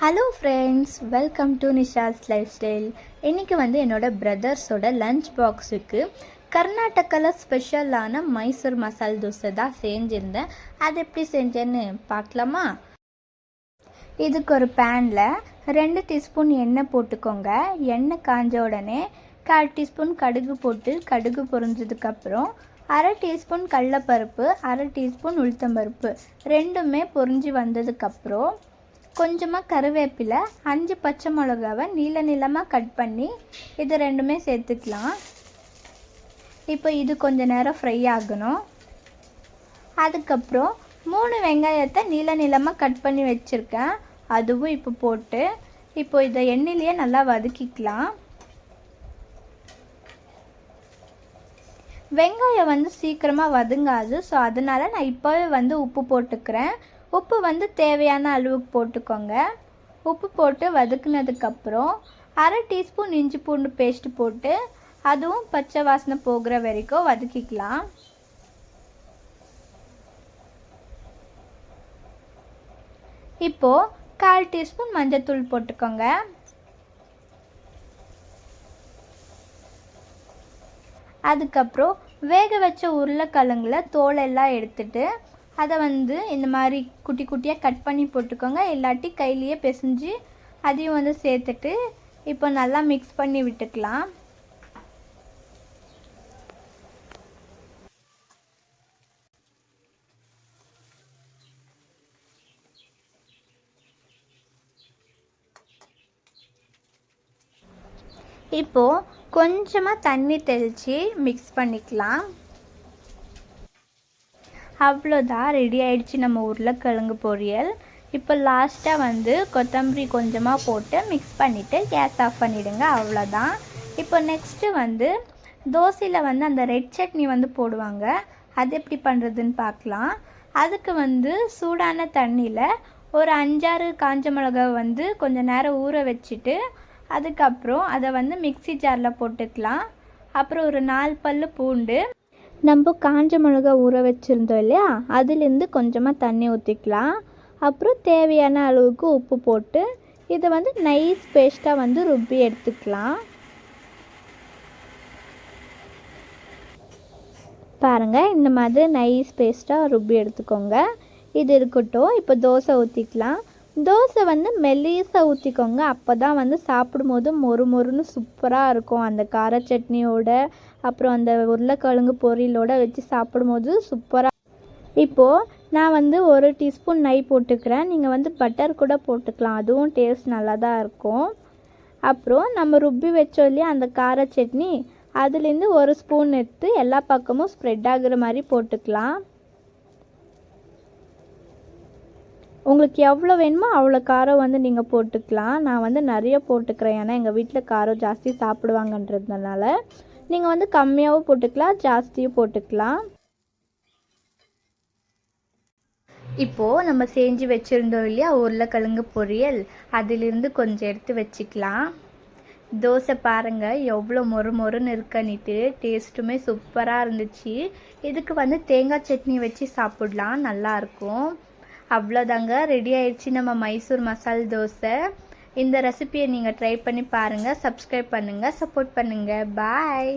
Hello friends, welcome to Nisha's life style. இன்றைக்கி என்னோடய பிரதர்ஸோட lunch பாக்ஸுக்கு கர்நாடகாவில் ஸ்பெஷலான மைசூர் மசால் தோசை தான் செஞ்சுருந்தேன். அது எப்படி செஞ்சேன்னு பார்க்கலாமா? இதுக்கு ஒரு பேனில் 2 டீஸ்பூன் எண்ணெய் போட்டுக்கோங்க. எண்ணெய் காஞ்ச உடனே 1/4 டீஸ்பூன் கடுகு போட்டு கடுகு பொரிஞ்சதுக்கப்புறம் 1/2 டீஸ்பூன் கடலைப்பருப்பு, 1/2 டீஸ்பூன் உளுத்தம்பருப்பு ரெண்டுமே பொரிஞ்சு வந்ததுக்கப்புறம் கொஞ்சமாக கருவேப்பிலை, 5 பச்சை மிளகாவை நீளமாக கட் பண்ணி இது ரெண்டுமே சேர்த்துக்கலாம். இப்போ இது கொஞ்ச நேரம் ஃப்ரை ஆகணும். அதுக்கப்புறம் 3 வெங்காயத்தை நீளமாக கட் பண்ணி வச்சுருக்கேன். அதுவும் இப்போ போட்டு இப்போ இதை எண்ணெயிலேயே நல்லா வதக்கிக்கலாம். வெங்காயம் சீக்கிரமாக வதங்காது. ஸோ அதனால் நான் இப்போவே உப்பு போட்டுக்கிறேன். உப்பு தேவையான அளவுக்கு போட்டுக்கோங்க. உப்பு போட்டு வதக்குனதுக்கப்புறம் 1/2 டீஸ்பூன் இஞ்சி பூண்டு பேஸ்ட் போட்டு அதுவும் பச்சை வாசனை போகிற வரைக்கும் வதக்கிக்கலாம். இப்போது 1/4 டீஸ்பூன் மஞ்சள்தூள் போட்டுக்கோங்க. அதுக்கப்புறம் வேக வச்ச உருளைக்கிழங்குல தோலெல்லாம் எடுத்துட்டு அதை இந்த மாதிரி குட்டி குட்டியாக கட் பண்ணி போட்டுக்கோங்க. இல்லாட்டி கையிலேயே பிசைஞ்சு அதையும் சேர்த்துட்டு இப்போ நல்லா மிக்ஸ் பண்ணி விட்டுக்கலாம். இப்போது கொஞ்சமாக தண்ணி தெளித்து மிக்ஸ் பண்ணிக்கலாம். அவ்வளோதான், ரெடி ஆகிடுச்சு நம்ம உருளைக்கிழங்கு பொரியல். இப்போ லாஸ்ட்டாக கொத்தமல்லி கொஞ்சமாக போட்டு மிக்ஸ் பண்ணிவிட்டு கேஸ் ஆஃப் பண்ணிவிடுங்க. அவ்வளோதான். இப்போ நெக்ஸ்ட்டு தோசையில் அந்த ரெட் சட்னி போடுவாங்க. அது எப்படி பண்ணுறதுன்னு பார்க்கலாம். அதுக்கு சூடான தண்ணியில் ஒரு 5-6 காஞ்ச மிளகாய் கொஞ்சம் நேரம் ஊற வச்சுட்டு அதுக்கப்புறம் அதை மிக்ஸி ஜாரில் போட்டுக்கலாம். அப்புறம் ஒரு 4 பல் பூண்டு, நம்ம காஞ்ச மிளகா ஊற வச்சுருந்தோம் இல்லையா, அதுலேருந்து கொஞ்சமாக தண்ணி ஊற்றிக்கலாம். அப்புறம் தேவையான அளவுக்கு உப்பு போட்டு இதை நைஸ் பேஸ்ட்டாக ருப்பி எடுத்துக்கலாம். பாருங்கள், இந்த மாதிரி நைஸ் பேஸ்ட்டாக ருப்பி எடுத்துக்கோங்க. இது இருக்கட்டும். இப்போ தோசை ஊற்றிக்கலாம். தோசை மெல்லிசாக ஊற்றிக்கோங்க. அப்போ தான் சாப்பிடும்போது மொறு மொறுன்னு சூப்பராக இருக்கும். அந்த கார சட்னியோட அப்புறம் அந்த உருளைக்கிழங்கு பொரியலோடு வச்சு சாப்பிடும்போது சூப்பராக. இப்போது நான் 1 டீஸ்பூன் நெய் போட்டுக்கிறேன். நீங்கள் பட்டர் கூட போட்டுக்கலாம். அதுவும் டேஸ்ட் நல்லா தான் இருக்கும். அப்புறம் நம்ம ருப்பி வச்சோம் இல்லையா அந்த கார சட்னி, அதுலேருந்து 1 ஸ்பூன் எடுத்து எல்லா பக்கமும் ஸ்ப்ரெட் ஆகுற மாதிரி போட்டுக்கலாம். உங்களுக்கு எவ்வளோ வேணுமோ அவ்வளோ காரம் நீங்கள் போட்டுக்கலாம். நான் நிறைய போட்டுக்கிறேன். ஏன்னா எங்கள் வீட்டில் காரம் ஜாஸ்தி சாப்பிடுவாங்கன்றதுனால நீங்கள் கம்மியாகவும் போட்டுக்கலாம், ஜாஸ்தியும் போட்டுக்கலாம். இப்போது நம்ம செஞ்சு வச்சுருந்தோம் இல்லையா உருளைக்கிழங்கு பொரியல், அதிலிருந்து கொஞ்சம் எடுத்து வச்சுக்கலாம். தோசை பாருங்கள் எவ்வளோ மொறு மொறுன்னு இருக்கன்னிட்டு, டேஸ்ட்டுமே சூப்பராக இருந்துச்சு. இதுக்கு தேங்காய் சட்னி வச்சு சாப்பிட்லாம், நல்லாயிருக்கும். அவ்வளோதாங்க, ரெடி ஆயிடுச்சு நம்ம மைசூர் மசால் தோசை. இந்த ரெசிபியை நீங்கள் ட்ரை பண்ணி பாருங்கள். சப்ஸ்கிரைப் பண்ணுங்கள், சப்போர்ட் பண்ணுங்கள். பாய்.